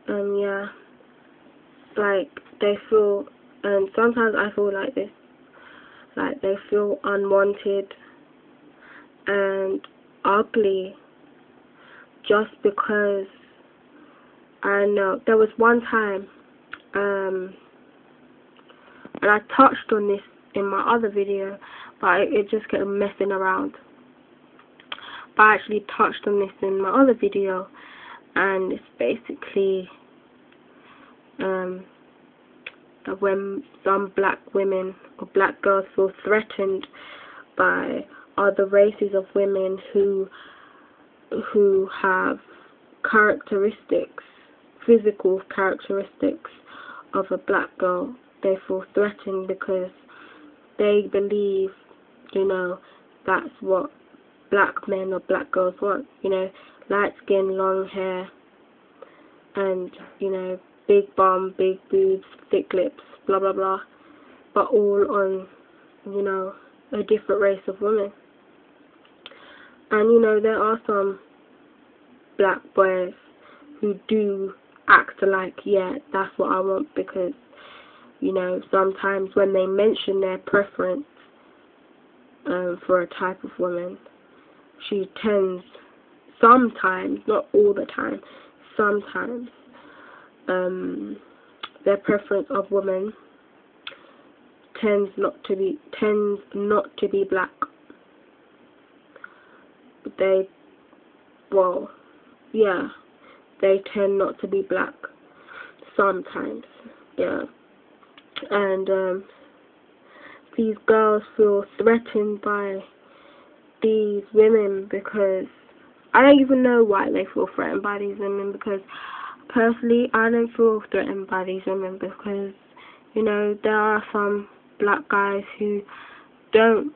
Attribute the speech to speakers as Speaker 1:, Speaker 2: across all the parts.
Speaker 1: Yeah, like they feel, and sometimes I feel like this, like they feel unwanted and ugly just because, I know there was one time, and I touched on this in my other video, but it just kept messing around. But I actually touched on this in my other video, and it's basically when some black women or black girls feel threatened by other races of women who have characteristics, physical characteristics of a black girl. They feel threatened because they believe, that's what black men or black girls want. Light skin, long hair, and, big bum, big boobs, thick lips, blah blah blah, but all on, a different race of women. And, there are some black boys who do act like, yeah, that's what I want, because, sometimes when they mention their preference for a type of woman, she tends, sometimes, not all the time, sometimes, their preference of women tends not to be black. They tend not to be black sometimes, yeah. And these girls feel threatened by these women because I don't even know why they feel threatened by these women, because personally I don't feel threatened by these women, because there are some black guys who don't,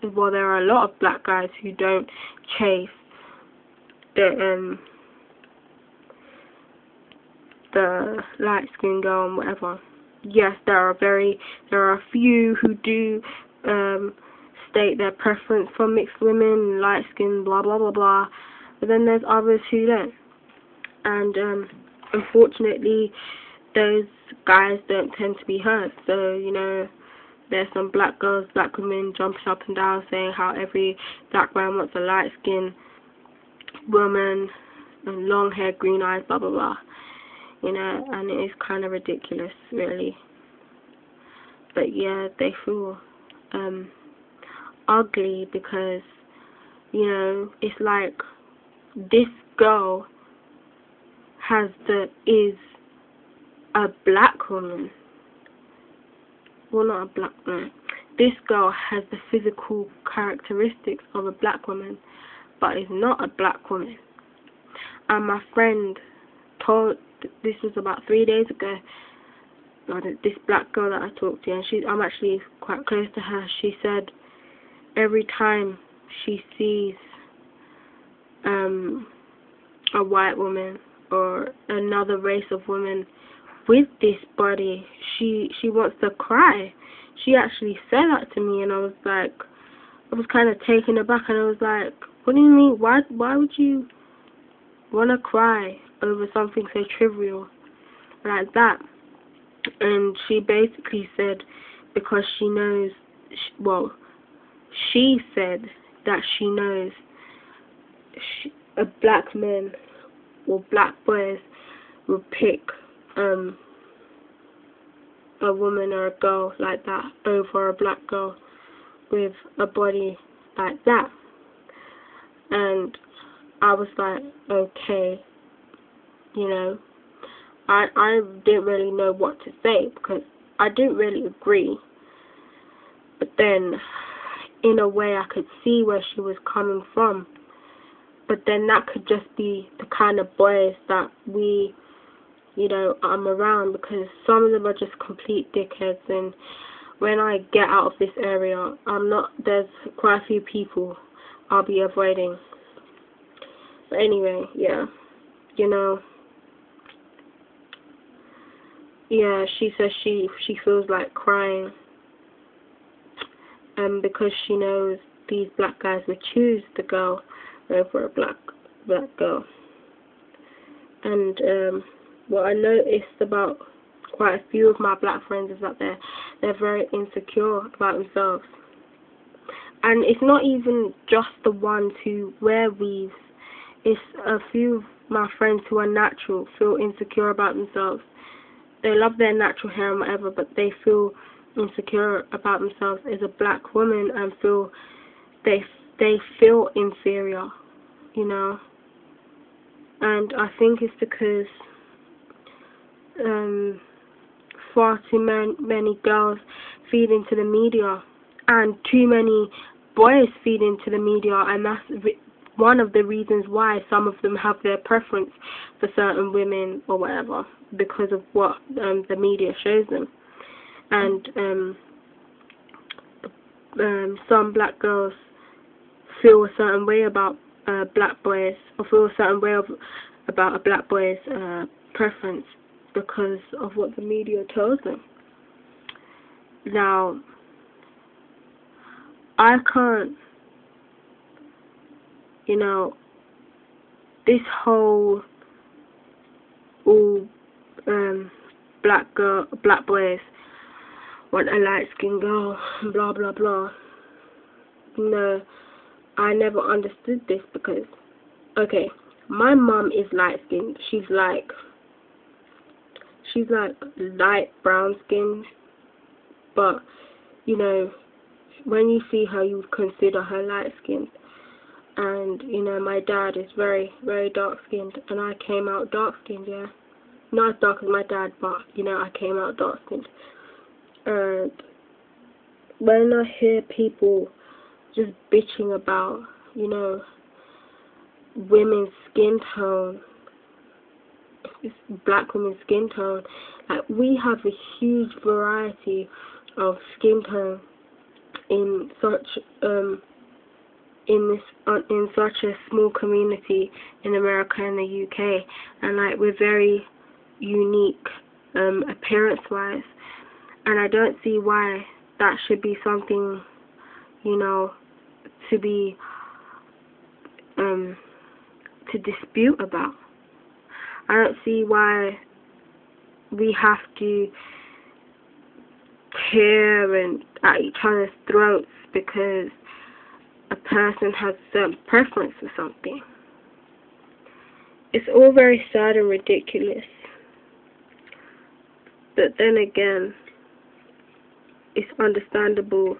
Speaker 1: there are a lot of black guys who don't chase the light skinned girl and whatever. Yes, there are a few who do state their preference for mixed women, light skin, blah blah blah blah, but then there's others who don't. And unfortunately, those guys don't tend to be heard. So, there's some black girls, black women jumping up and down saying how every black man wants a light skinned woman and long hair, green eyes, blah blah blah. And it is kind of ridiculous, really. But yeah, they feel ugly because, it's like this girl is a black woman. Well, not a black man. This girl has the physical characteristics of a black woman, but is not a black woman. And my friend told, this was about 3 days ago, this black girl that I talked to, and I'm actually quite close to her, she said every time she sees a white woman or another race of women with this body, she wants to cry. She actually said that to me, and I was kind of taken aback, and I was like, what do you mean? Why would you want to cry over something so trivial like that? And she basically said because she knows, she said that she knows a black man or black boys will pick a woman or a girl like that over a black girl with a body like that. And I was like, okay, I didn't really know what to say because I didn't really agree. But then, in a way, I could see where she was coming from. But then that could just be the kind of boys that I'm around, because some of them are just complete dickheads, and when I get out of this area, there's quite a few people I'll be avoiding. But anyway, yeah, yeah, she says she feels like crying, because she knows these black guys would choose the girl over a black girl. And what I noticed about quite a few of my black friends is that they're very insecure about themselves. And it's not even just the ones who wear weaves. It's a few of my friends who are natural feel insecure about themselves. They love their natural hair and whatever, but they feel insecure about themselves as a black woman and feel they feel inferior, you know. And I think it's because far too many girls feed into the media, and too many boys feed into the media, and that's one of the reasons why some of them have their preference for certain women or whatever, because of what the media shows them. And some black girls feel a certain way about black boys, or feel a certain way about a black boy's preference because of what the media tells them. Now, I can't, you know, this whole all black boys want a light skinned girl, blah blah blah. No, I never understood this because, okay, my mom is light skinned. She's like light brown skinned, but you know, when you see her, you would consider her light skinned. And you know, my dad is very, very dark skinned, and I came out dark skinned. Yeah, not as dark as my dad, but you know, I came out dark skinned. And when I hear people just bitching about, you know, women's skin tone, black women's skin tone, like, we have a huge variety of skin tone in such in such a small community in America and the UK, and like, we're very unique appearance wise, and I don't see why that should be something, you know, to be to dispute about. I don't see why we have to tear and at each other's throats because a person has a certain preference for something. It's all very sad and ridiculous. But then again, it's understandable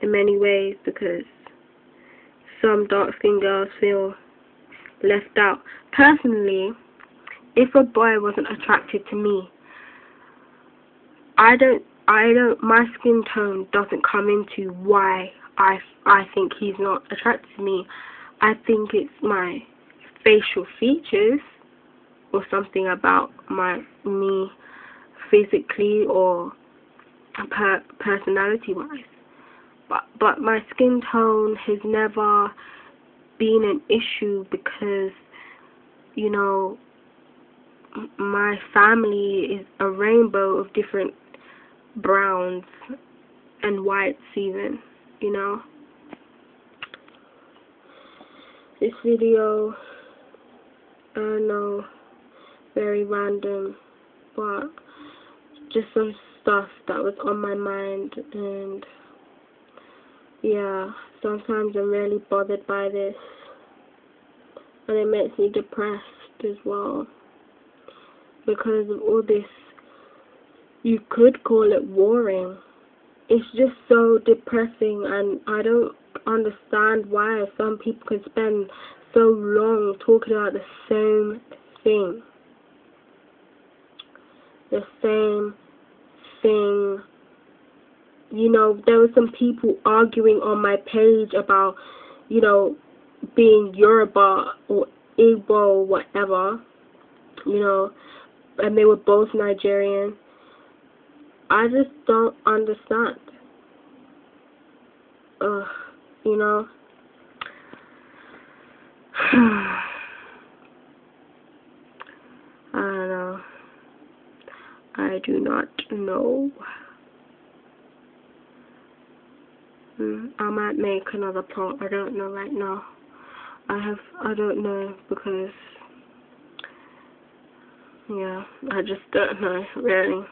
Speaker 1: in many ways because some dark-skinned girls feel left out. Personally, if a boy wasn't attracted to me, my skin tone doesn't come into why I think he's not attracted to me. I think it's my facial features or something about me physically or personality wise. But my skin tone has never been an issue because, you know, my family is a rainbow of different browns and whites even, you know. This video, I don't know, very random, but just some stuff that was on my mind, and yeah, sometimes I'm really bothered by this, and it makes me depressed as well, because of all this, you could call it warring. It's just so depressing, and I don't understand why some people can spend so long talking about the same thing. The same thing. You know, there were some people arguing on my page about, you know, being Yoruba or Igbo or whatever, you know, and they were both Nigerian. I just don't understand. You know. I don't know. I do not know. I might make another poll. I don't know right now. I don't know because Yeah, I just don't know, really.